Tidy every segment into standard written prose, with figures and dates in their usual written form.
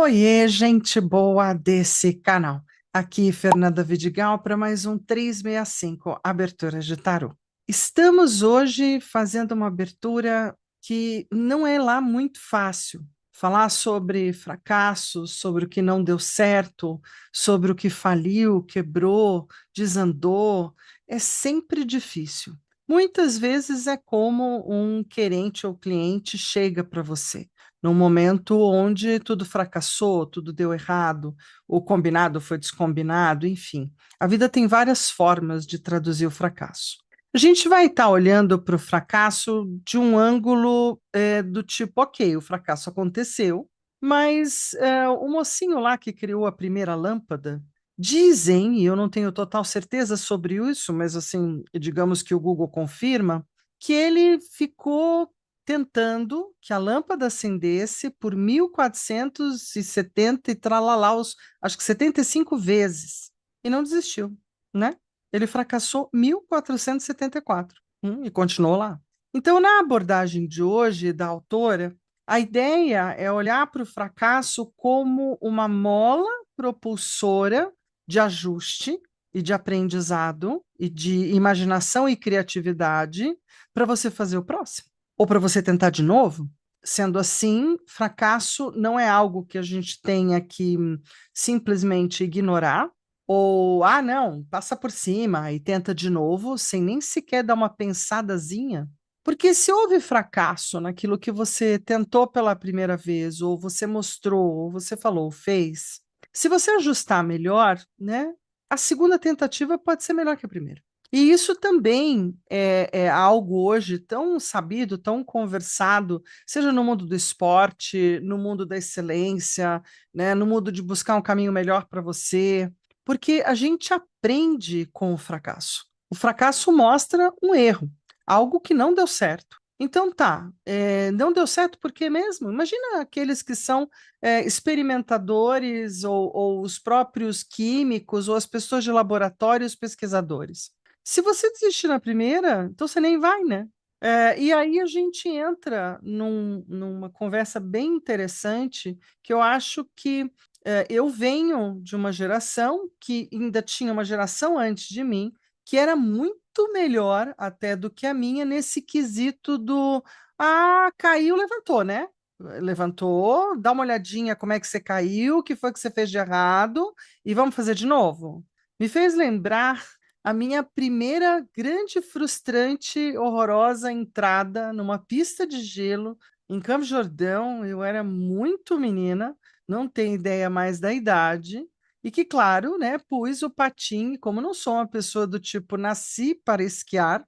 Oiê, gente boa desse canal. Aqui Fernanda Vidigal para mais um 365 Abertura de Tarô. Estamos hoje fazendo uma abertura que não é lá muito fácil. Falar sobre fracassos, sobre o que não deu certo, sobre o que faliu, quebrou, desandou, é sempre difícil. Muitas vezes é como um querente ou cliente chega para você num momento onde tudo fracassou, tudo deu errado, o combinado foi descombinado, enfim. A vida tem várias formas de traduzir o fracasso. A gente vai estar olhando para o fracasso de um ângulo do tipo, ok, o fracasso aconteceu, mas o mocinho lá que criou a primeira lâmpada, dizem, e eu não tenho total certeza sobre isso, mas assim, digamos que o Google confirma, que ele ficou tentando que a lâmpada acendesse por 1470 e tralalá, acho que 75 vezes, e não desistiu, né? Ele fracassou 1474, e continuou lá. Então, na abordagem de hoje da autora, a ideia é olhar para o fracasso como uma mola propulsora de ajuste e de aprendizado e de imaginação e criatividade para você fazer o próximo ou para você tentar de novo. Sendo assim, fracasso não é algo que a gente tenha que simplesmente ignorar, ou, ah, não, passa por cima e tenta de novo, sem nem sequer dar uma pensadazinha. Porque se houve fracasso naquilo que você tentou pela primeira vez, ou você mostrou, ou você falou, ou fez, se você ajustar melhor, né, a segunda tentativa pode ser melhor que a primeira. E isso também é algo hoje tão sabido, tão conversado, seja no mundo do esporte, no mundo da excelência, né, no mundo de buscar um caminho melhor para você, porque a gente aprende com o fracasso. O fracasso mostra um erro, algo que não deu certo. Então tá, não deu certo por quê mesmo? Imagina aqueles que são experimentadores ou os próprios químicos ou as pessoas de laboratório, os pesquisadores. Se você desistir na primeira, então você nem vai, né? E aí a gente entra numa conversa bem interessante, que eu acho que eu venho de uma geração que ainda tinha uma geração antes de mim, que era muito melhor até do que a minha nesse quesito do caiu, levantou, né? Levantou, dá uma olhadinha como é que você caiu, o que foi que você fez de errado, e vamos fazer de novo. Me fez lembrar a minha primeira grande, frustrante, horrorosa entrada numa pista de gelo em Campos do Jordão. Eu era muito menina, não tenho ideia mais da idade, e que, claro, né, pus o patim, como não sou uma pessoa do tipo nasci para esquiar,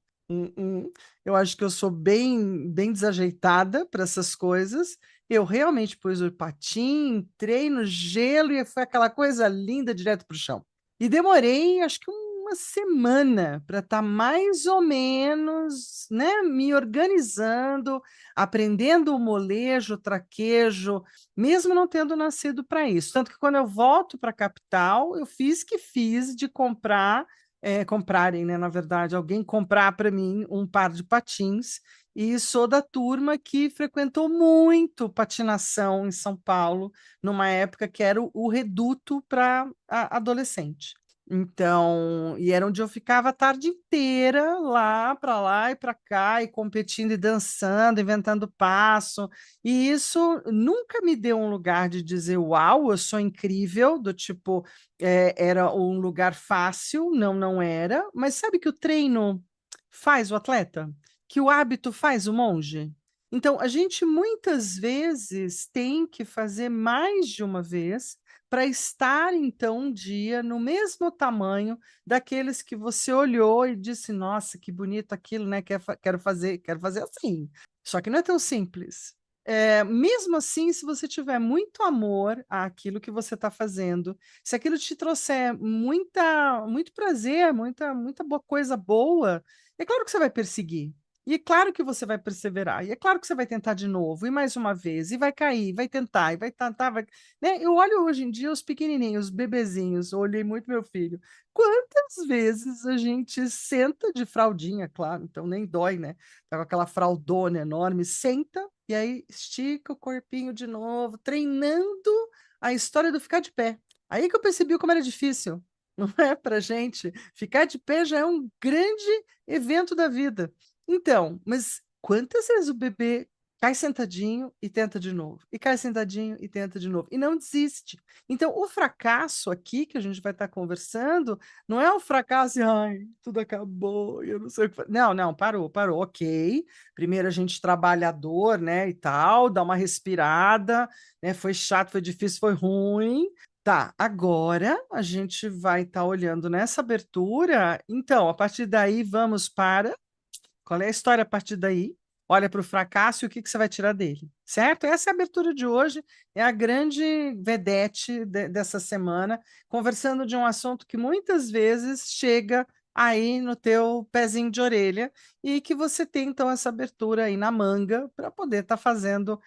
eu acho que eu sou bem desajeitada para essas coisas. Eu realmente pus o patim, entrei no gelo e foi aquela coisa linda direto para o chão. E demorei, acho que uma semana para estar mais ou menos, né, me organizando, aprendendo o molejo, o traquejo, mesmo não tendo nascido para isso. Tanto que quando eu volto para a capital, eu fiz que fiz de comprarem, né, na verdade, alguém comprar para mim um par de patins. E sou da turma que frequentou muito patinação em São Paulo, numa época que era o reduto para adolescente. Então, e era onde eu ficava a tarde inteira lá e para cá, e competindo e dançando, inventando passo. E isso nunca me deu um lugar de dizer, uau, eu sou incrível, do tipo, era um lugar fácil, não, não era. Mas sabe que o treino faz o atleta? Que o hábito faz o monge? Então, a gente muitas vezes tem que fazer mais de uma vez para estar, então, um dia no mesmo tamanho daqueles que você olhou e disse, nossa, que bonito aquilo, né? Quero fazer assim. Só que não é tão simples. Mesmo assim, se você tiver muito amor àquilo que você está fazendo, se aquilo te trouxer muito prazer, muita boa coisa boa, é claro que você vai perseguir. E é claro que você vai perseverar. E é claro que você vai tentar de novo, e mais uma vez, e vai cair, vai tentar, e vai tentar, né? Eu olho hoje em dia os pequenininhos, os bebezinhos, eu olhei muito meu filho. Quantas vezes a gente senta de fraldinha, claro, então nem dói, né? Tá com aquela fraldona enorme, senta e aí estica o corpinho de novo, treinando a história do ficar de pé. Aí que eu percebi como era difícil, não é para gente. Ficar de pé já é um grande evento da vida. Então, mas quantas vezes o bebê cai sentadinho e tenta de novo, e cai sentadinho e tenta de novo, e não desiste. Então, o fracasso aqui que a gente vai estar conversando não é o fracasso, e, ai, tudo acabou, eu não sei o que fazer. Não, não, parou, ok. Primeiro a gente trabalha a dor, né, e tal, dá uma respirada, né, foi chato, foi difícil, foi ruim. Tá, agora a gente vai estar olhando nessa abertura. Então, a partir daí, vamos para. Qual é a história a partir daí? Olha para o fracasso e o que que você vai tirar dele, certo? Essa é a abertura de hoje, é a grande vedete dessa semana, conversando de um assunto que muitas vezes chega aí no teu pezinho de orelha e que você tem então essa abertura aí na manga para poder estar fazendo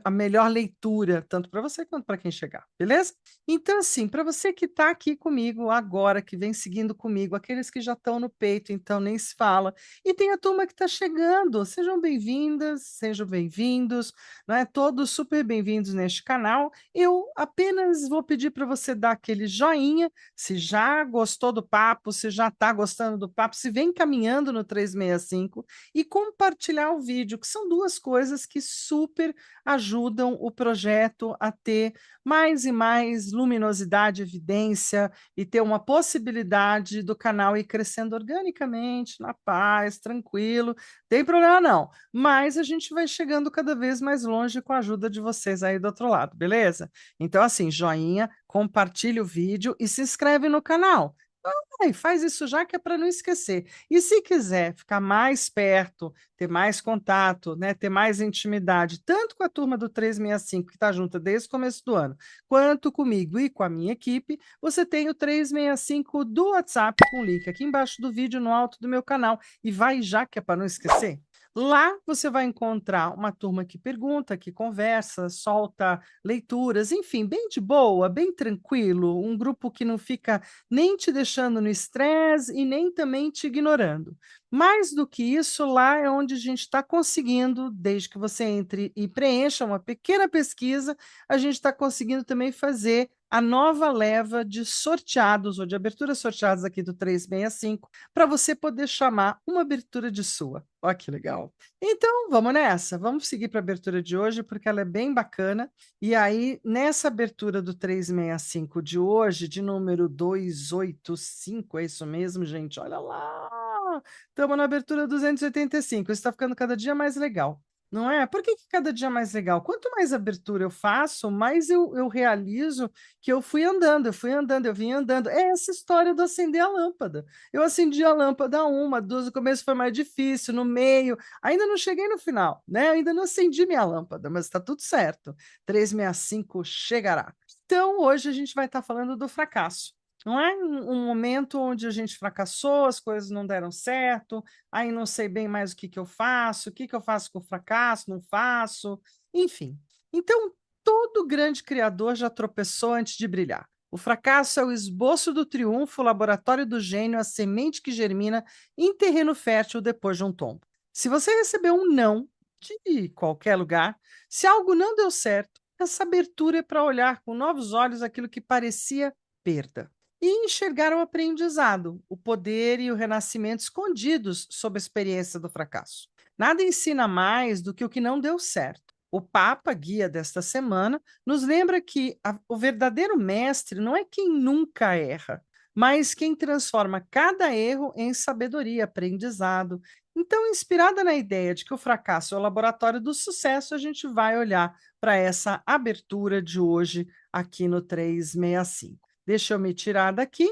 a melhor leitura, tanto para você quanto para quem chegar, beleza? Então, assim, para você que está aqui comigo agora, que vem seguindo comigo, aqueles que já estão no peito, então nem se fala, e tem a turma que está chegando. Sejam bem-vindas, sejam bem-vindos, não é? Todos super bem-vindos neste canal. Eu apenas vou pedir para você dar aquele joinha, se já gostou do papo, se já está gostando do papo, se vem caminhando no 365 e compartilhar o vídeo, que são duas coisas que super ajudam o projeto a ter mais e mais luminosidade, evidência e ter uma possibilidade do canal ir crescendo organicamente, na paz, tranquilo, tem problema não. Mas a gente vai chegando cada vez mais longe com a ajuda de vocês aí do outro lado, beleza? Então, assim, joinha, compartilha o vídeo e se inscreve no canal. Ai, faz isso já que é para não esquecer. E se quiser ficar mais perto, ter mais contato, né, ter mais intimidade, tanto com a turma do 365, que está junta desde o começo do ano, quanto comigo e com a minha equipe, você tem o 365 do WhatsApp com o link aqui embaixo do vídeo, no alto do meu canal. E vai já que é para não esquecer. Lá você vai encontrar uma turma que pergunta, que conversa, solta leituras, enfim, bem de boa, bem tranquilo, um grupo que não fica nem te deixando no estresse e nem também te ignorando. Mais do que isso, lá é onde a gente está conseguindo, desde que você entre e preencha uma pequena pesquisa, a gente está conseguindo também fazer a nova leva de sorteados ou de aberturas sorteadas aqui do 365 para você poder chamar uma abertura de sua. Olha que legal. Então, vamos nessa. Vamos seguir para a abertura de hoje, porque ela é bem bacana. E aí, nessa abertura do 365 de hoje, de número 285, é isso mesmo, gente? Olha lá! Estamos na abertura 285. Isso está ficando cada dia mais legal. Não é? Por que que cada dia é mais legal? Quanto mais abertura eu faço, mais eu realizo que eu fui andando, eu vim andando. É essa história do acender a lâmpada. Eu acendi a lâmpada uma, duas, no começo foi mais difícil, no meio, ainda não cheguei no final, né? Ainda não acendi minha lâmpada, mas está tudo certo. 365 chegará. Então, hoje a gente vai estar falando do fracasso. Não é um momento onde a gente fracassou, as coisas não deram certo, aí não sei bem mais o que eu faço com o fracasso, não faço, enfim. Então, todo grande criador já tropeçou antes de brilhar. O fracasso é o esboço do triunfo, o laboratório do gênio, a semente que germina em terreno fértil depois de um tombo. Se você recebeu um não de qualquer lugar, se algo não deu certo, essa abertura é para olhar com novos olhos aquilo que parecia perda e enxergar o aprendizado, o poder e o renascimento escondidos sob a experiência do fracasso. Nada ensina mais do que o que não deu certo. O Papa, guia desta semana, nos lembra que o verdadeiro mestre não é quem nunca erra, mas quem transforma cada erro em sabedoria, aprendizado. Então, inspirada na ideia de que o fracasso é o laboratório do sucesso, a gente vai olhar para essa abertura de hoje aqui no 365. Deixa eu me tirar daqui,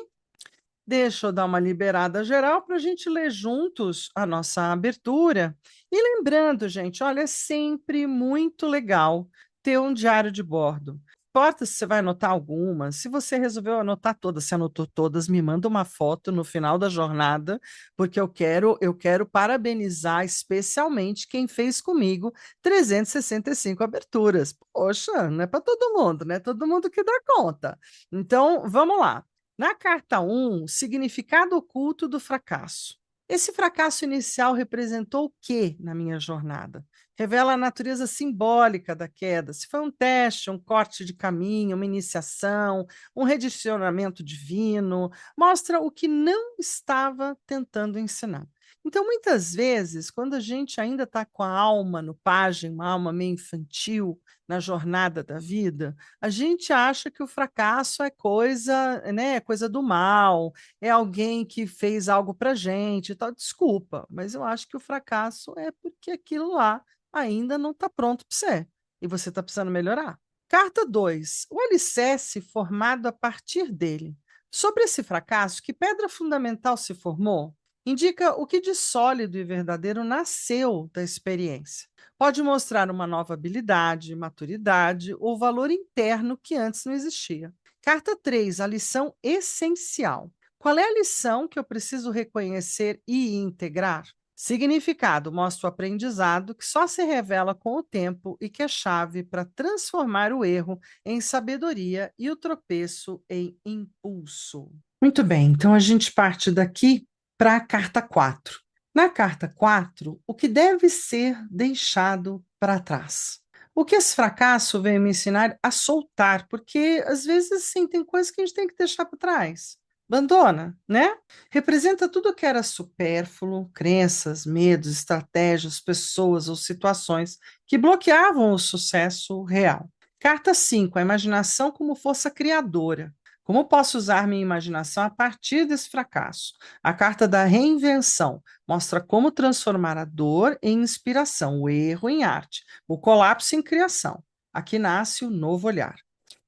deixa eu dar uma liberada geral para a gente ler juntos a nossa abertura. E lembrando, gente, olha, é sempre muito legal ter um diário de bordo. Não importa se você vai anotar algumas, se você resolveu anotar todas, se anotou todas, me manda uma foto no final da jornada, porque eu quero parabenizar especialmente quem fez comigo 365 aberturas. Poxa, não é para todo mundo, né? Todo mundo que dá conta. Então, vamos lá. Na carta 1, significado oculto do fracasso. Esse fracasso inicial representou o quê na minha jornada? Revela a natureza simbólica da queda. Se foi um teste, um corte de caminho, uma iniciação, um redirecionamento divino, mostra o que não estava tentando ensinar. Então, muitas vezes, quando a gente ainda está com a alma no pajem, uma alma meio infantil na jornada da vida, a gente acha que o fracasso é coisa, né, é coisa do mal, é alguém que fez algo para gente e tal. Desculpa, mas eu acho que o fracasso é porque aquilo lá ainda não está pronto para você e você está precisando melhorar. Carta 2. O alicerce formado a partir dele. Sobre esse fracasso, que pedra fundamental se formou? Indica o que de sólido e verdadeiro nasceu da experiência. Pode mostrar uma nova habilidade, maturidade ou valor interno que antes não existia. Carta 3, a lição essencial. Qual é a lição que eu preciso reconhecer e integrar? Significado mostra o aprendizado que só se revela com o tempo e que é chave para transformar o erro em sabedoria e o tropeço em impulso. Muito bem, então a gente parte daqui para a carta 4. Na carta 4, o que deve ser deixado para trás? O que esse fracasso veio me ensinar a soltar, porque às vezes sim, tem coisas que a gente tem que deixar para trás. Abandona, né? Representa tudo que era supérfluo, crenças, medos, estratégias, pessoas ou situações que bloqueavam o sucesso real. Carta 5, a imaginação como força criadora. Como posso usar minha imaginação a partir desse fracasso? A carta da reinvenção mostra como transformar a dor em inspiração, o erro em arte, o colapso em criação. Aqui nasce o novo olhar.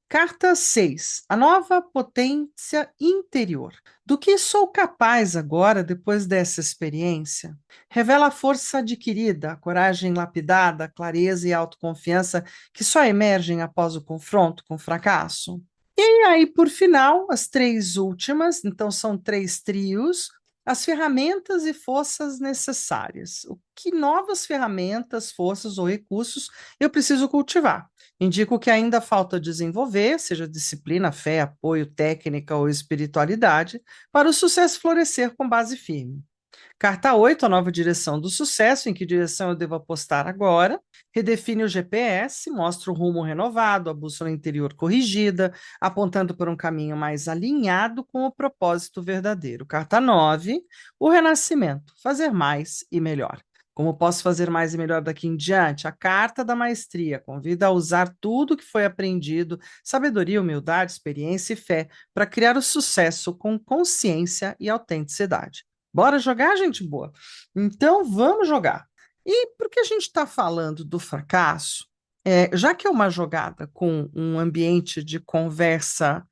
Carta 6. A nova potência interior. Do que sou capaz agora, depois dessa experiência? Revela a força adquirida, a coragem lapidada, a clareza e a autoconfiança que só emergem após o confronto com o fracasso. E aí, por final, as três últimas, então são três trios, as ferramentas e forças necessárias. O que novas ferramentas, forças ou recursos eu preciso cultivar? Indico que ainda falta desenvolver, seja disciplina, fé, apoio, técnica ou espiritualidade, para o sucesso florescer com base firme. Carta 8, a nova direção do sucesso, em que direção eu devo apostar agora. Redefine o GPS, mostra o rumo renovado, a bússola interior corrigida, apontando por um caminho mais alinhado com o propósito verdadeiro. Carta 9, o renascimento, fazer mais e melhor. Como posso fazer mais e melhor daqui em diante? A carta da maestria convida a usar tudo que foi aprendido, sabedoria, humildade, experiência e fé, para criar o sucesso com consciência e autenticidade. Bora jogar, gente boa? Então vamos jogar. E por que a gente está falando do fracasso? Já que é uma jogada com um ambiente de conversa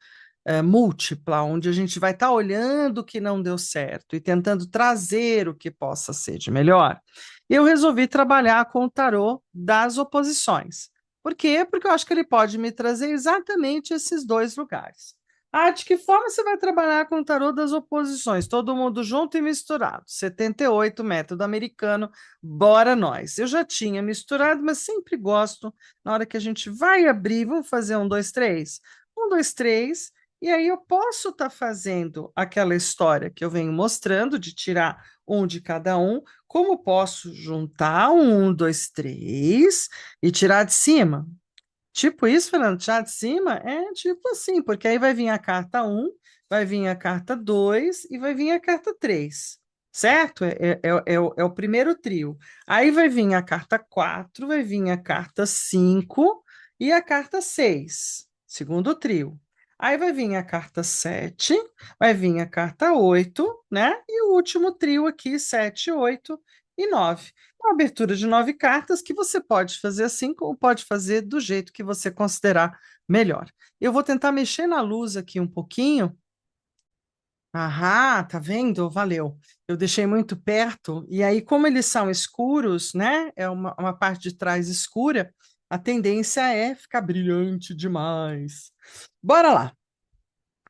múltipla, onde a gente vai estar olhando o que não deu certo e tentando trazer o que possa ser de melhor, eu resolvi trabalhar com o tarô das oposições. Por quê? Porque eu acho que ele pode me trazer exatamente esses dois lugares. Ah, de que forma você vai trabalhar com o tarô das oposições? Todo mundo junto e misturado. 78, método americano, bora nós. Eu já tinha misturado, mas sempre gosto, na hora que a gente vai abrir, vamos fazer um, dois, três? Um, dois, três, e aí eu posso estar fazendo aquela história que eu venho mostrando, de tirar um de cada um, como posso juntar um, dois, três, e tirar de cima. Tipo isso, Fernando, já de cima é tipo assim, porque aí vai vir a carta um, vai vir a carta 2 e vai vir a carta 3, certo? É o primeiro trio. Aí vai vir a carta 4, vai vir a carta 5 e a carta 6, segundo trio. Aí vai vir a carta 7, vai vir a carta 8, né? E o último trio aqui, 7, 8 e 9. Uma abertura de 9 cartas que você pode fazer assim, como pode fazer do jeito que você considerar melhor. Eu vou tentar mexer na luz aqui um pouquinho. Aham, tá vendo? Valeu. Eu deixei muito perto, e aí, como eles são escuros, né? É uma parte de trás escura, a tendência é ficar brilhante demais. Bora lá.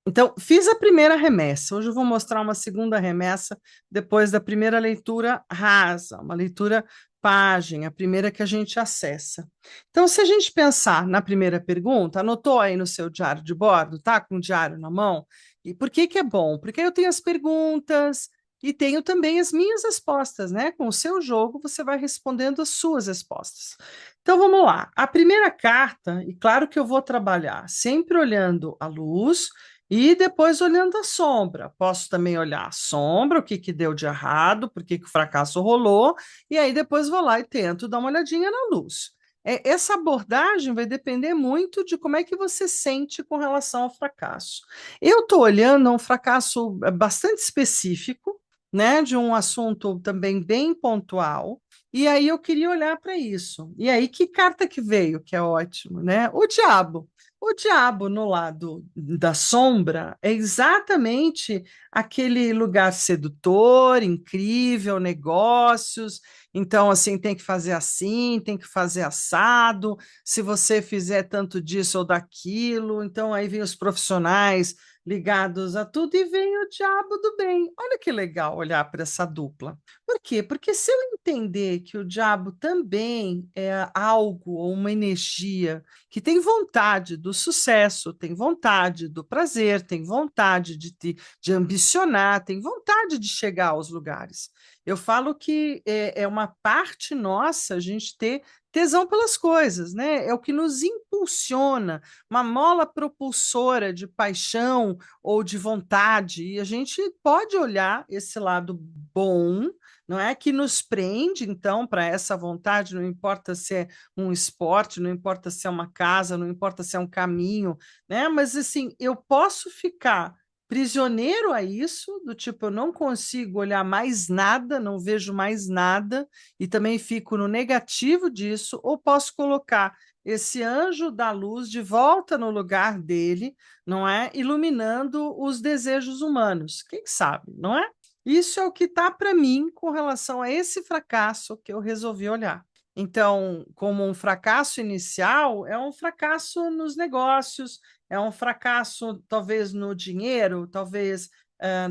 Então, fiz a primeira remessa. Hoje eu vou mostrar uma segunda remessa depois da primeira leitura rasa, uma leitura página, a primeira que a gente acessa. Então, se a gente pensar na primeira pergunta, anotou aí no seu diário de bordo, tá? Com o diário na mão? E por que que é bom? Porque eu tenho as perguntas, e tenho também as minhas respostas, né? Com o seu jogo, você vai respondendo as suas respostas. Então vamos lá. A primeira carta, e claro que eu vou trabalhar sempre olhando a luz e depois olhando a sombra. Posso também olhar a sombra, o que que deu de errado, por que que o fracasso rolou, e aí depois vou lá e tento dar uma olhadinha na luz. Essa abordagem vai depender muito de como é que você sente com relação ao fracasso. Eu estou olhando um fracasso bastante específico, né, de um assunto também bem pontual, e aí eu queria olhar para isso. E aí, que carta que veio, que é ótimo, né? O diabo. O diabo no lado da sombra é exatamente aquele lugar sedutor, incrível, negócios. Então, assim, tem que fazer assim, tem que fazer assado. Se você fizer tanto disso ou daquilo, então aí vem os profissionais ligados a tudo e vem o diabo do bem. Olha que legal olhar para essa dupla. Por quê? Porque se eu entender que o diabo também é algo ou uma energia que tem vontade do sucesso, tem vontade do prazer, tem vontade de ambicionar, tem vontade de chegar aos lugares. Eu falo que é uma parte nossa a gente ter tesão pelas coisas, né? É o que nos impulsiona, uma mola propulsora de paixão ou de vontade. E a gente pode olhar esse lado bom, não é? Que nos prende, então, para essa vontade, não importa se é um esporte, não importa se é uma casa, não importa se é um caminho, né? Mas assim, eu posso ficar prisioneiro a isso, do tipo, eu não consigo olhar mais nada, não vejo mais nada, e também fico no negativo disso, ou posso colocar esse anjo da luz de volta no lugar dele, não é? Iluminando os desejos humanos. Quem sabe, não é? Isso é o que está para mim com relação a esse fracasso que eu resolvi olhar. Então, como um fracasso inicial, é um fracasso nos negócios, é um fracasso talvez no dinheiro, talvez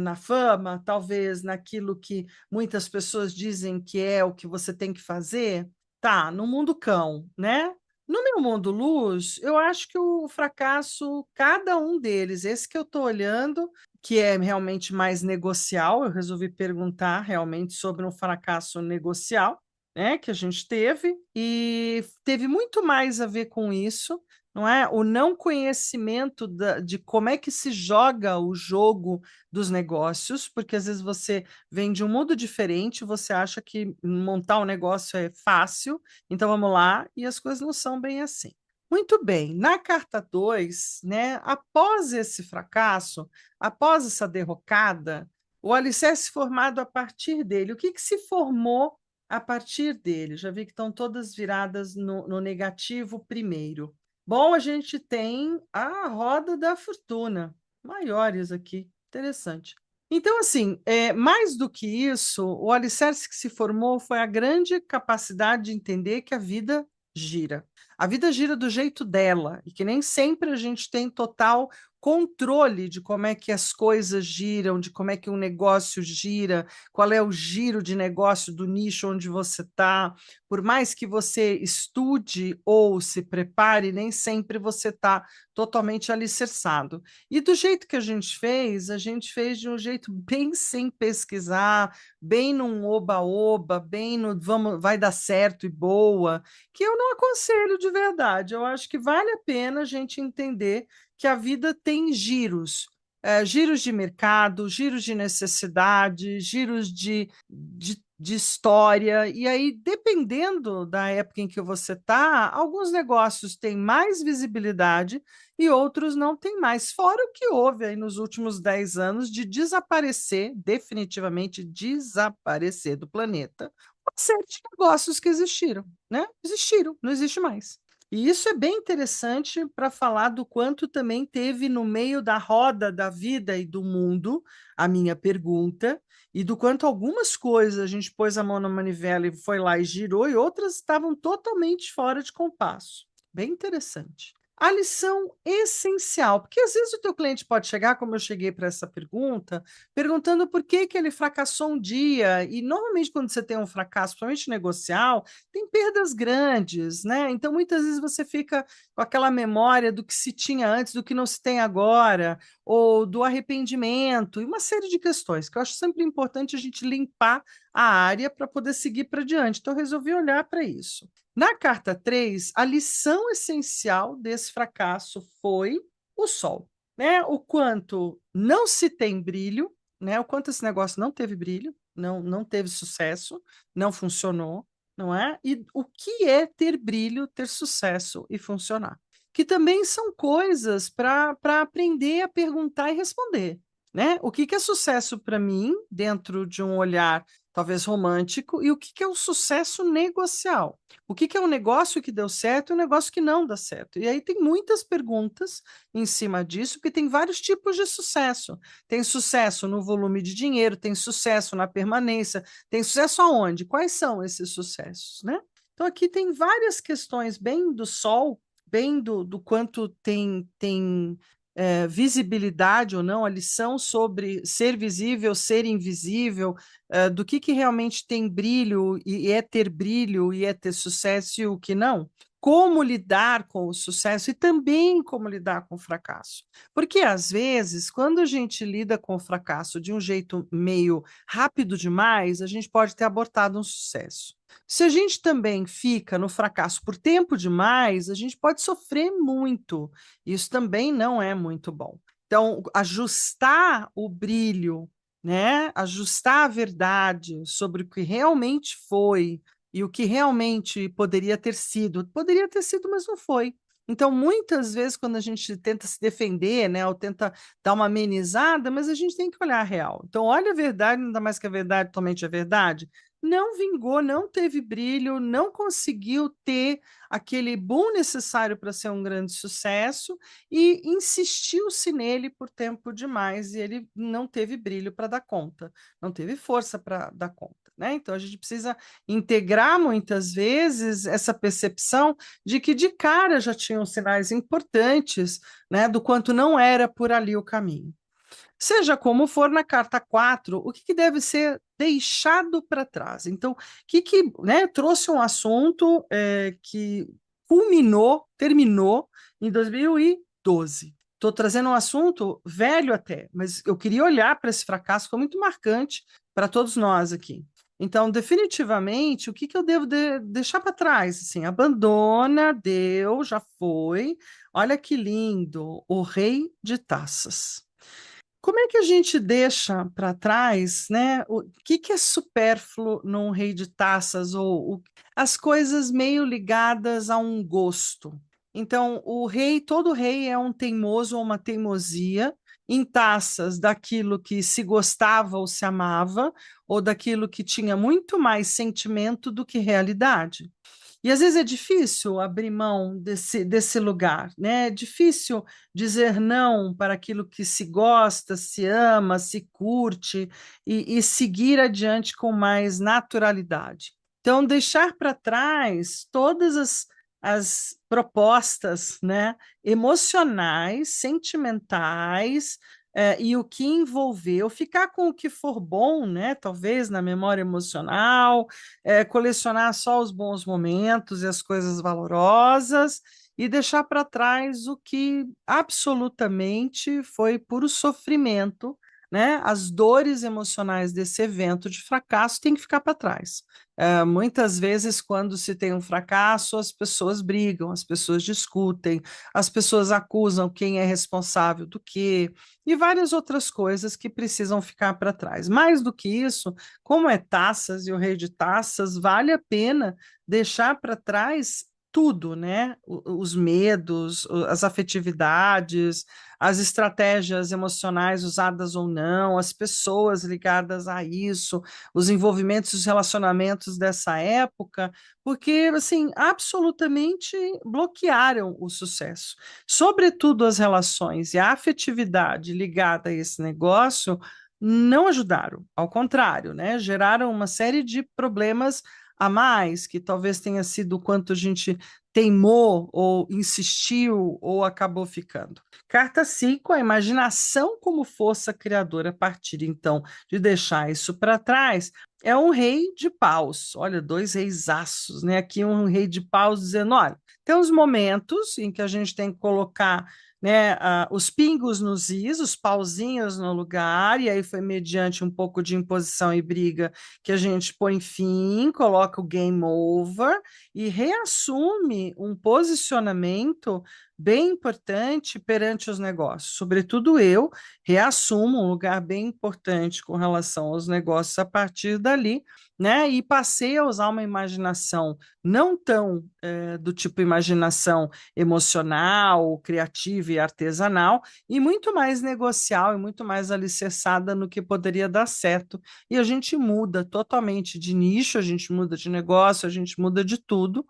na fama, talvez naquilo que muitas pessoas dizem que é o que você tem que fazer. Tá, no mundo cão, né? No meu mundo luz, eu acho que o fracasso, cada um deles, esse que eu estou olhando, que é realmente mais negocial, eu resolvi perguntar realmente sobre um fracasso negocial, né, que a gente teve, e teve muito mais a ver com isso, não é? O não conhecimento de como é que se joga o jogo dos negócios, porque às vezes você vem de um mundo diferente, você acha que montar um negócio é fácil, então vamos lá, e as coisas não são bem assim. Muito bem, na carta 2, né, após esse fracasso, após essa derrocada, o alicerce formado a partir dele, o que, que se formou a partir dele? Já vi que estão todas viradas no negativo primeiro. Bom, a gente tem a roda da fortuna, maiores aqui, interessante. Então, assim, mais do que isso, o alicerce que se formou foi a grande capacidade de entender que a vida gira. A vida gira do jeito dela, e que nem sempre a gente tem total controle de como é que as coisas giram, de como é que um negócio gira, qual é o giro de negócio do nicho onde você está. Por mais que você estude ou se prepare, nem sempre você está totalmente alicerçado. E do jeito que a gente fez de um jeito bem sem pesquisar, bem num oba-oba, bem no vamos, vai dar certo e boa, que eu não aconselho de verdade. Eu acho que vale a pena a gente entender que a vida tem giros. Giros de mercado, giros de necessidade, giros de história, e aí, dependendo da época em que você está, alguns negócios têm mais visibilidade e outros não têm mais. Fora o que houve aí nos últimos 10 anos de desaparecer, definitivamente desaparecer do planeta, uma série de negócios que existiram, né? Existiram, não existe mais. E isso é bem interessante para falar do quanto também teve no meio da roda da vida e do mundo, a minha pergunta, e do quanto algumas coisas a gente pôs a mão na manivela e foi lá e girou, e outras estavam totalmente fora de compasso. Bem interessante. A lição essencial, porque às vezes o teu cliente pode chegar, como eu cheguei para essa pergunta, perguntando por que que ele fracassou um dia, e normalmente quando você tem um fracasso, principalmente negocial, tem perdas grandes, né? Então muitas vezes você fica com aquela memória do que se tinha antes, do que não se tem agora, ou do arrependimento, e uma série de questões que eu acho sempre importante a gente limpar a área para poder seguir para diante. Então eu resolvi olhar para isso. Na carta 3, a lição essencial desse fracasso foi o sol, né? O quanto não se tem brilho, né? O quanto esse negócio não teve brilho, não teve sucesso, não funcionou, não é? E o que é ter brilho, ter sucesso e funcionar? Que também são coisas para aprender a perguntar e responder, né? O que é sucesso para mim, dentro de um olhar talvez romântico, e o que é o sucesso negocial? O que é um negócio que deu certo e um negócio que não dá certo? E aí tem muitas perguntas em cima disso, porque tem vários tipos de sucesso. Tem sucesso no volume de dinheiro, tem sucesso na permanência, tem sucesso aonde? Quais são esses sucessos, né? Então aqui tem várias questões bem do sol, bem do quanto tem visibilidade ou não, a lição sobre ser visível, ser invisível, do que realmente tem brilho e é ter brilho e é ter sucesso e o que não. Como lidar com o sucesso e também como lidar com o fracasso. Porque, às vezes, quando a gente lida com o fracasso de um jeito meio rápido demais, a gente pode ter abortado um sucesso. Se a gente também fica no fracasso por tempo demais, a gente pode sofrer muito. Isso também não é muito bom. Então, ajustar o brilho, né? Ajustar a verdade sobre o que realmente foi e o que realmente poderia ter sido, mas não foi. Então, muitas vezes, quando a gente tenta se defender, né, ou tenta dar uma amenizada, mas a gente tem que olhar a real. Então, olha a verdade, ainda mais que a verdade somente é verdade. Não vingou, não teve brilho, não conseguiu ter aquele boom necessário para ser um grande sucesso e insistiu-se nele por tempo demais e ele não teve brilho para dar conta, não teve força para dar conta. Né? Então a gente precisa integrar muitas vezes essa percepção de que de cara já tinham sinais importantes, né, do quanto não era por ali o caminho. Seja como for, na carta 4, o que deve ser deixado para trás? Então, né, trouxe um assunto que terminou em 2012. Estou trazendo um assunto velho até, mas eu queria olhar para esse fracasso, foi muito marcante para todos nós aqui. Então, definitivamente, o que eu devo deixar para trás? Assim, abandona, deu, já foi. Olha que lindo, o Rei de Taças. Como é que a gente deixa para trás, né? O que é supérfluo num rei de taças ou as coisas meio ligadas a um gosto? Então, todo rei é um teimoso ou uma teimosia em taças daquilo que se gostava ou se amava, ou daquilo que tinha muito mais sentimento do que realidade. E às vezes é difícil abrir mão desse lugar, né? É difícil dizer não para aquilo que se gosta, se ama, se curte e seguir adiante com mais naturalidade. Então, deixar para trás todas as propostas, né, emocionais, sentimentais, e o que envolveu, ficar com o que for bom, né, talvez na memória emocional, colecionar só os bons momentos e as coisas valorosas e deixar para trás o que absolutamente foi puro sofrimento, né? As dores emocionais desse evento de fracasso têm que ficar para trás. Muitas vezes, quando se tem um fracasso, as pessoas brigam, as pessoas discutem, as pessoas acusam quem é responsável do quê, e várias outras coisas que precisam ficar para trás. Mais do que isso, como é taças e o rei de taças, vale a pena deixar para trás tudo, né? Os medos, as afetividades, as estratégias emocionais usadas ou não, as pessoas ligadas a isso, os envolvimentos, os relacionamentos dessa época, porque, assim, absolutamente bloquearam o sucesso. Sobretudo as relações e a afetividade ligada a esse negócio não ajudaram, ao contrário, né? Geraram uma série de problemas a mais, que talvez tenha sido o quanto a gente teimou, ou insistiu, ou acabou ficando. Carta 5, a imaginação como força criadora, a partir então de deixar isso para trás, é um rei de paus. Olha, dois reisaços, né? Aqui um rei de paus dizendo: olha, tem uns momentos em que a gente tem que colocar, né, os pingos nos is, os pauzinhos no lugar, e aí foi mediante um pouco de imposição e briga que a gente põe fim, coloca o game over e reassume um posicionamento bem importante perante os negócios. Sobretudo eu reassumo um lugar bem importante com relação aos negócios a partir dali, né? E passei a usar uma imaginação não tão do tipo imaginação emocional, criativa e artesanal, e muito mais negocial e muito mais alicerçada no que poderia dar certo. E a gente muda totalmente de nicho, a gente muda de negócio, a gente muda de tudo,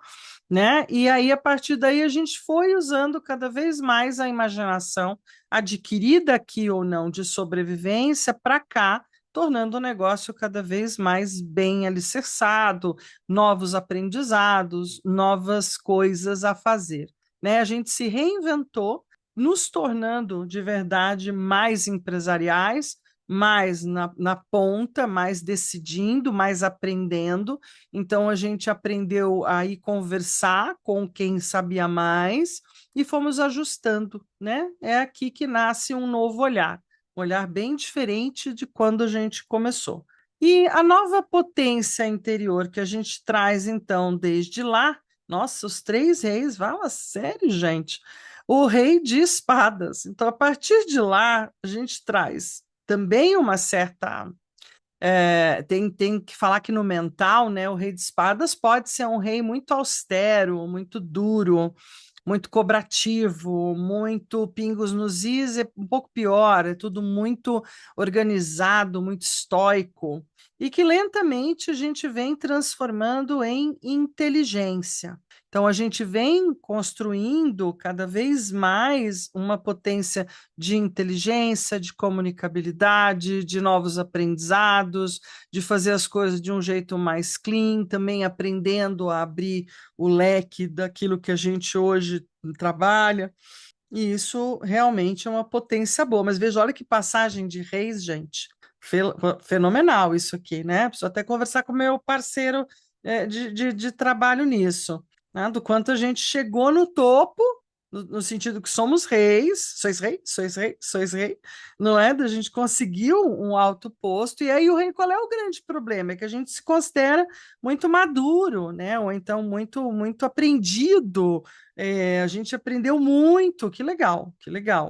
né? E aí, a partir daí, a gente foi usando cada vez mais a imaginação adquirida aqui ou não de sobrevivência para cá, tornando o negócio cada vez mais bem alicerçado, novos aprendizados, novas coisas a fazer, né? A gente se reinventou, nos tornando de verdade mais empresariais, mais na ponta, mais decidindo, mais aprendendo. Então, a gente aprendeu a ir conversar com quem sabia mais e fomos ajustando, né? É aqui que nasce um novo olhar, um olhar bem diferente de quando a gente começou. E a nova potência interior que a gente traz, então, desde lá, nossa, os três reis, fala sério, gente. O rei de espadas. Então, a partir de lá, a gente traz também uma certa tem que falar que no mental, né, o rei de espadas pode ser um rei muito austero, muito duro, muito cobrativo, muito pingos nos is, é um pouco pior, é tudo muito organizado, muito estoico, e que lentamente a gente vem transformando em inteligência. Então, a gente vem construindo cada vez mais uma potência de inteligência, de comunicabilidade, de novos aprendizados, de fazer as coisas de um jeito mais clean, também aprendendo a abrir o leque daquilo que a gente hoje trabalha. E isso realmente é uma potência boa. Mas veja, olha que passagem de reis, gente. Fenomenal isso aqui, né? Preciso até conversar com meu parceiro de trabalho nisso, né? Do quanto a gente chegou no topo, no sentido que somos reis, sois rei, sois rei, não é? Da gente conseguiu um alto posto, e aí o rei, qual é o grande problema? É que a gente se considera muito maduro, né? Ou então muito aprendido, a gente aprendeu muito, que legal,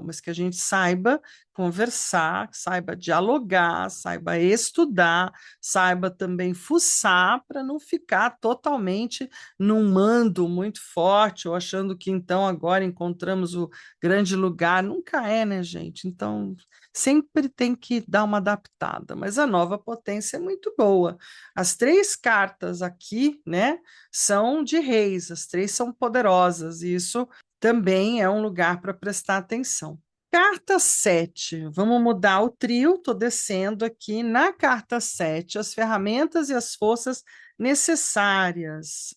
mas que a gente saiba conversar, saiba dialogar, saiba estudar, saiba também fuçar para não ficar totalmente num mando muito forte ou achando que então agora encontramos o grande lugar. Nunca é, né, gente? Então sempre tem que dar uma adaptada, mas a nova potência é muito boa. As três cartas aqui, né, são de reis, as três são poderosas, e isso também é um lugar para prestar atenção. Carta 7, vamos mudar o trio, estou descendo aqui na carta 7, as ferramentas e as forças necessárias.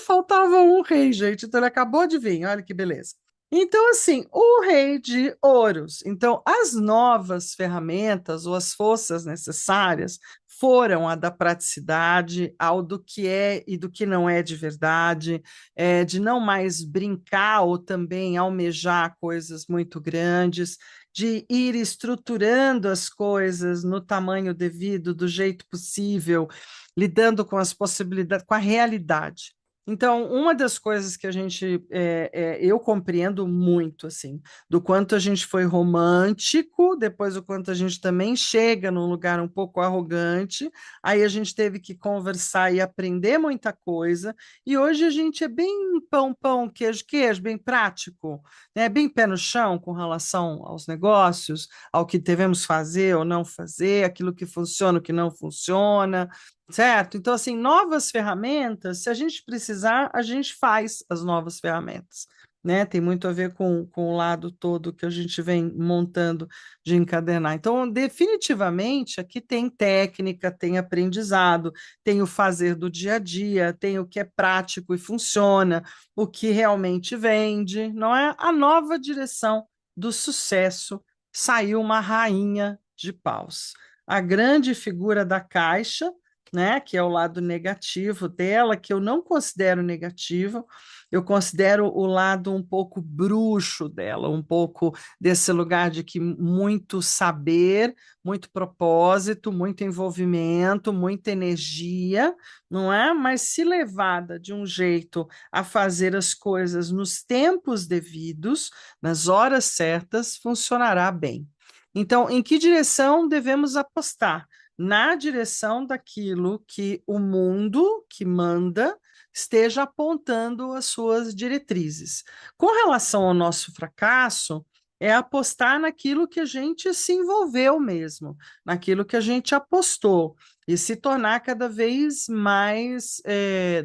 Faltava um rei, gente, então ele acabou de vir, olha que beleza. Então, assim, o rei de ouros. Então, as novas ferramentas ou as forças necessárias foram a da praticidade, ao do que é e do que não é de verdade, de não mais brincar ou também almejar coisas muito grandes, de ir estruturando as coisas no tamanho devido, do jeito possível, lidando com as possibilidades, com a realidade. Então, uma das coisas que a gente, eu compreendo muito, assim, do quanto a gente foi romântico, depois o quanto a gente também chega num lugar um pouco arrogante, aí a gente teve que conversar e aprender muita coisa, e hoje a gente é bem pão, pão, queijo, queijo, bem prático, né? Bem pé no chão com relação aos negócios, ao que devemos fazer ou não fazer, aquilo que funciona, o que não funciona, certo? Então, assim, novas ferramentas, se a gente precisar, a gente faz as novas ferramentas, né? Tem muito a ver com o lado todo que a gente vem montando de encadernar. Então, definitivamente, aqui tem técnica, tem aprendizado, tem o fazer do dia a dia, tem o que é prático e funciona, o que realmente vende, não é? A nova direção do sucesso saiu uma rainha de paus. A grande figura da caixa, né, que é o lado negativo dela, que eu não considero negativo, eu considero o lado um pouco bruxo dela, um pouco desse lugar de que muito saber, muito propósito, muito envolvimento, muita energia, não é? Mas se levada de um jeito a fazer as coisas nos tempos devidos, nas horas certas, funcionará bem. Então, em que direção devemos apostar? Na direção daquilo que o mundo que manda esteja apontando as suas diretrizes. Com relação ao nosso fracasso, é apostar naquilo que a gente se envolveu mesmo, naquilo que a gente apostou, e se tornar cada vez mais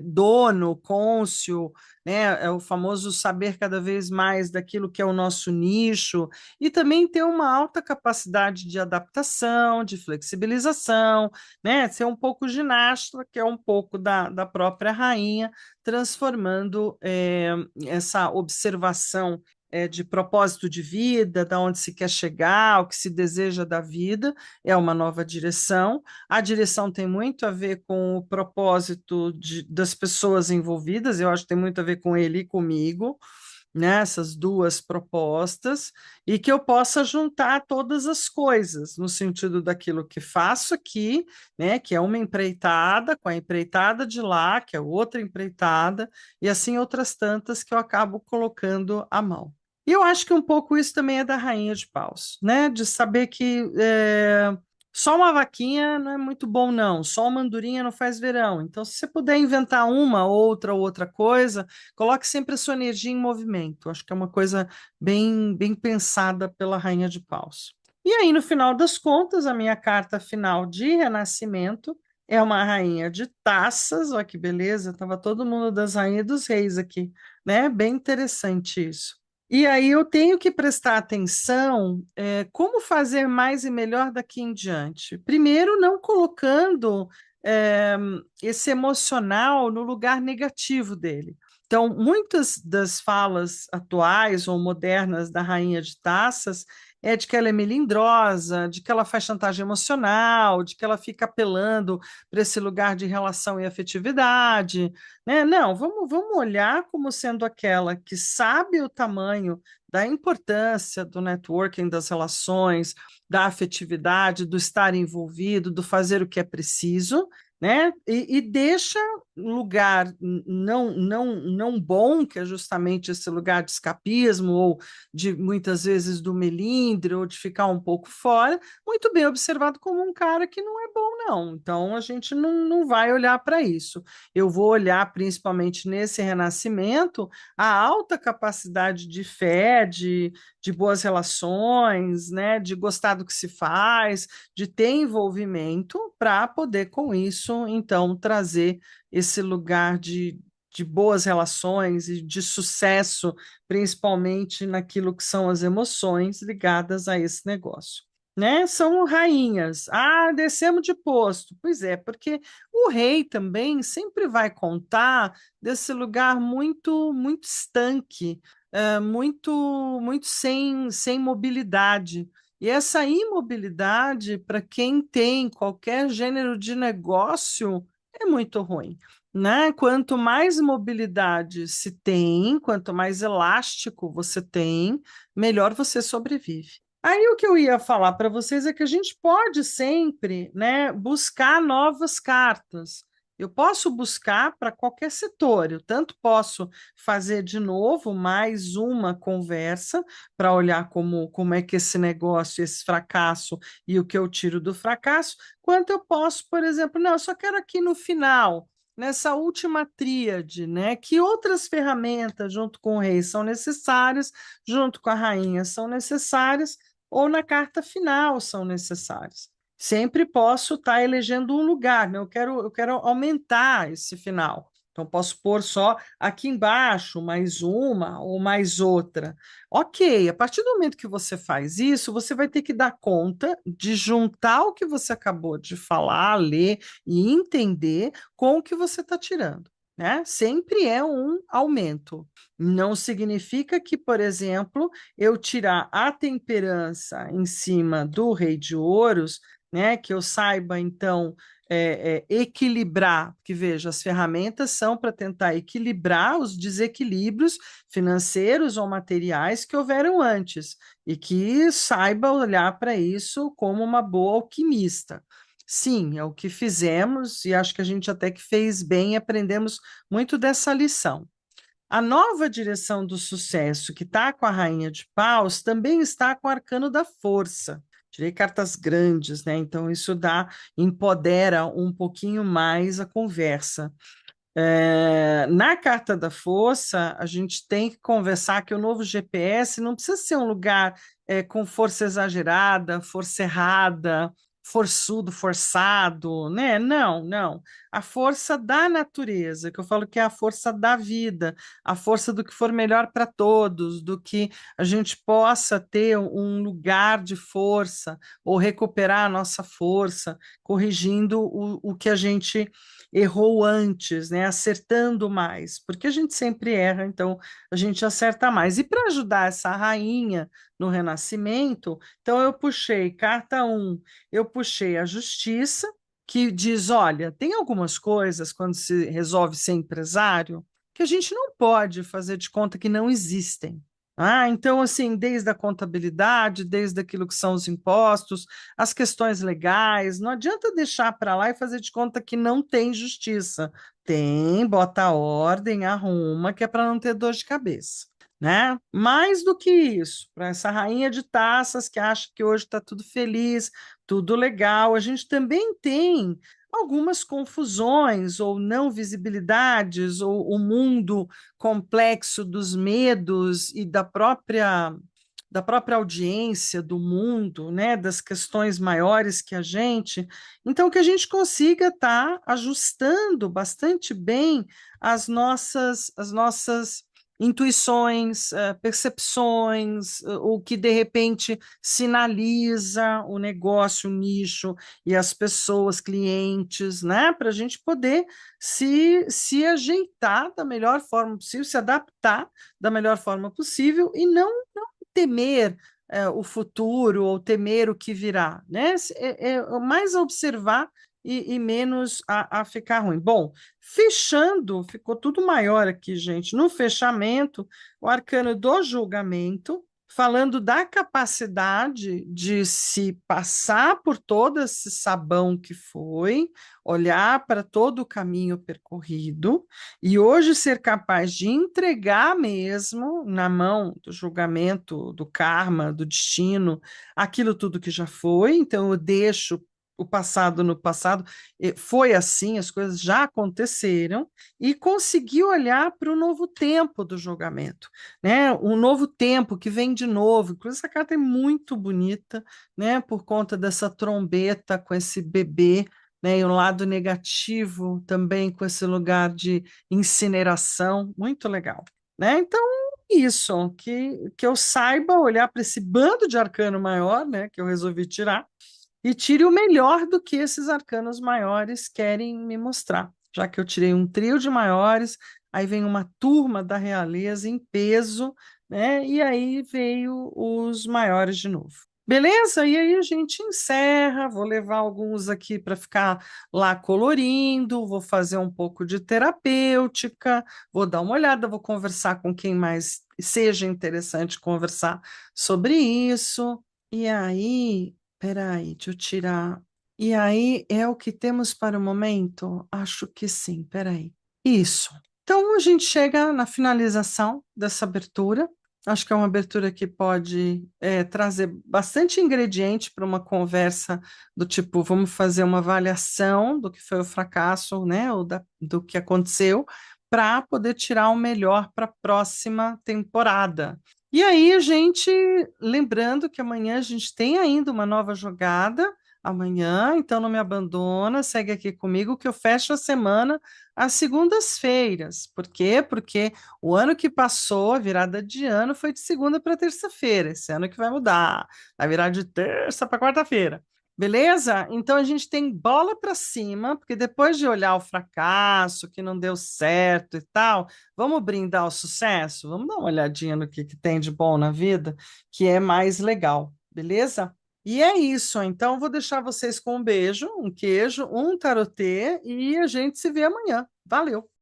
dono, cônscio, né? É o famoso saber cada vez mais daquilo que é o nosso nicho, e também ter uma alta capacidade de adaptação, de flexibilização, né? Ser um pouco ginasta, que é um pouco da própria rainha, transformando essa observação de propósito de vida, da onde se quer chegar, o que se deseja da vida, é uma nova direção. A direção tem muito a ver com o propósito das pessoas envolvidas, eu acho que tem muito a ver com ele e comigo, nessas duas propostas, e que eu possa juntar todas as coisas, no sentido daquilo que faço aqui, né, que é uma empreitada, com a empreitada de lá, que é outra empreitada, e assim outras tantas que eu acabo colocando à mão. E eu acho que um pouco isso também é da rainha de paus, né? De saber que só uma vaquinha não é muito bom, não. Só uma andorinha não faz verão. Então, se você puder inventar uma, outra coisa, coloque sempre a sua energia em movimento. Acho que é uma coisa bem pensada pela rainha de paus. E aí, no final das contas, a minha carta final de renascimento é uma rainha de taças. Olha que beleza, estava todo mundo das rainhas e dos reis aqui, né? Bem interessante isso. E aí eu tenho que prestar atenção como fazer mais e melhor daqui em diante. Primeiro, não colocando é, esse emocional no lugar negativo dele. Então, muitas das falas atuais ou modernas da Rainha de Taças é de que ela é melindrosa, de que ela faz chantagem emocional, de que ela fica apelando para esse lugar de relação e afetividade, né? Não, vamos olhar como sendo aquela que sabe o tamanho da importância do networking, das relações, da afetividade, do estar envolvido, do fazer o que é preciso, né? E deixa lugar não bom, que é justamente esse lugar de escapismo, ou de muitas vezes do melindre, ou de ficar um pouco fora, muito bem observado como um cara que não é bom, não. Então a gente não vai olhar para isso. Eu vou olhar principalmente nesse renascimento a alta capacidade de fé, de boas relações, né, de gostar do que se faz, de ter envolvimento para poder, com isso, então, trazer esse lugar de boas relações e de sucesso, principalmente naquilo que são as emoções ligadas a esse negócio. Né? São rainhas. Ah, descemos de posto. Pois é, porque o rei também sempre vai contar desse lugar muito estanque, muito sem mobilidade. E essa imobilidade, para quem tem qualquer gênero de negócio, é muito ruim, né? Quanto mais mobilidade se tem, quanto mais elástico você tem, melhor você sobrevive. Aí o que eu ia falar para vocês é que a gente pode sempre, né, buscar novas cartas. Eu posso buscar para qualquer setor, eu tanto posso fazer de novo mais uma conversa para olhar como é que esse negócio, esse fracasso e o que eu tiro do fracasso, quanto eu posso, por exemplo, não, eu só quero aqui no final, nessa última tríade, né? Que outras ferramentas junto com o rei são necessárias, junto com a rainha são necessárias, ou na carta final são necessárias. Sempre posso estar elegendo um lugar, né? Eu quero aumentar esse final. Então, posso pôr só aqui embaixo mais uma ou mais outra. Ok, a partir do momento que você faz isso, você vai ter que dar conta de juntar o que você acabou de falar, ler e entender com o que você está tirando. Né? Sempre é um aumento. Não significa que, por exemplo, eu tirar a temperança em cima do rei de ouros, né, que eu saiba, então, equilibrar, porque veja, as ferramentas são para tentar equilibrar os desequilíbrios financeiros ou materiais que houveram antes, e que saiba olhar para isso como uma boa alquimista. Sim, é o que fizemos, e acho que a gente até que fez bem, aprendemos muito dessa lição. A nova direção do sucesso, que está com a Rainha de Paus, também está com o Arcano da Força. Tirei cartas grandes, né? Então isso empodera um pouquinho mais a conversa. Na Carta da Força, a gente tem que conversar que o novo GPS não precisa ser um lugar com força exagerada, força errada, forçudo, forçado, né? Não, não. A força da natureza, que eu falo que é a força da vida, a força do que for melhor para todos, do que a gente possa ter um lugar de força ou recuperar a nossa força, corrigindo o que a gente errou antes, né? Acertando mais, porque a gente sempre erra, então a gente acerta mais. E para ajudar essa rainha no renascimento, então eu puxei carta 1, eu puxei a justiça, que diz: olha, tem algumas coisas quando se resolve ser empresário que a gente não pode fazer de conta que não existem. Então, assim, desde a contabilidade, desde aquilo que são os impostos, as questões legais, não adianta deixar para lá e fazer de conta que não tem justiça. Tem, bota a ordem, arruma, que é para não ter dor de cabeça. Né? Mais do que isso, para essa rainha de taças que acha que hoje está tudo feliz, tudo legal, a gente também tem algumas confusões ou não visibilidades, ou o mundo complexo dos medos e da própria audiência do mundo, né, das questões maiores que a gente, então que a gente consiga estar ajustando bastante bem as nossas intuições, percepções, o que de repente sinaliza o negócio, o nicho e as pessoas, clientes, né, para a gente poder se ajeitar da melhor forma possível, se adaptar da melhor forma possível e não temer o futuro ou temer o que virá, né? É mais observar e menos a ficar ruim. Bom, fechando, ficou tudo maior aqui, gente. No fechamento, o arcano do julgamento, falando da capacidade de se passar por todo esse sabão que foi, olhar para todo o caminho percorrido e hoje ser capaz de entregar mesmo na mão do julgamento, do karma, do destino, aquilo tudo que já foi. Então eu deixo o passado no passado, foi assim, as coisas já aconteceram, e conseguir olhar para o novo tempo do julgamento, né? Um novo tempo que vem de novo. Inclusive, essa carta é muito bonita, né? Por conta dessa trombeta com esse bebê, né? E um lado negativo também com esse lugar de incineração, muito legal, né? Então, isso, que eu saiba olhar para esse bando de arcano maior, né? Que eu resolvi tirar e tire o melhor do que esses arcanos maiores querem me mostrar. Já que eu tirei um trio de maiores, aí vem uma turma da realeza em peso, né? E aí veio os maiores de novo. Beleza? E aí a gente encerra. Vou levar alguns aqui para ficar lá colorindo, vou fazer um pouco de terapêutica, vou dar uma olhada, vou conversar com quem mais seja interessante conversar sobre isso. E aí, peraí, deixa eu tirar. E aí, é o que temos para o momento? Acho que sim, peraí. Isso. Então, a gente chega na finalização dessa abertura. Acho que é uma abertura que pode trazer bastante ingrediente para uma conversa do tipo, vamos fazer uma avaliação do que foi o fracasso, né, ou do que aconteceu, para poder tirar o melhor para a próxima temporada. E aí, a gente, lembrando que amanhã a gente tem ainda uma nova jogada, Amanhã, então não me abandona, segue aqui comigo que eu fecho a semana às segundas-feiras. Por quê? Porque o ano que passou, a virada de ano foi de segunda para terça-feira. Esse ano que vai mudar, vai virar de terça para quarta-feira. Beleza? Então a gente tem bola para cima, porque depois de olhar o fracasso, que não deu certo e tal, vamos brindar o sucesso? Vamos dar uma olhadinha no que tem de bom na vida, que é mais legal. Beleza? E é isso, então vou deixar vocês com um beijo, um queijo, um tarotê e a gente se vê amanhã. Valeu!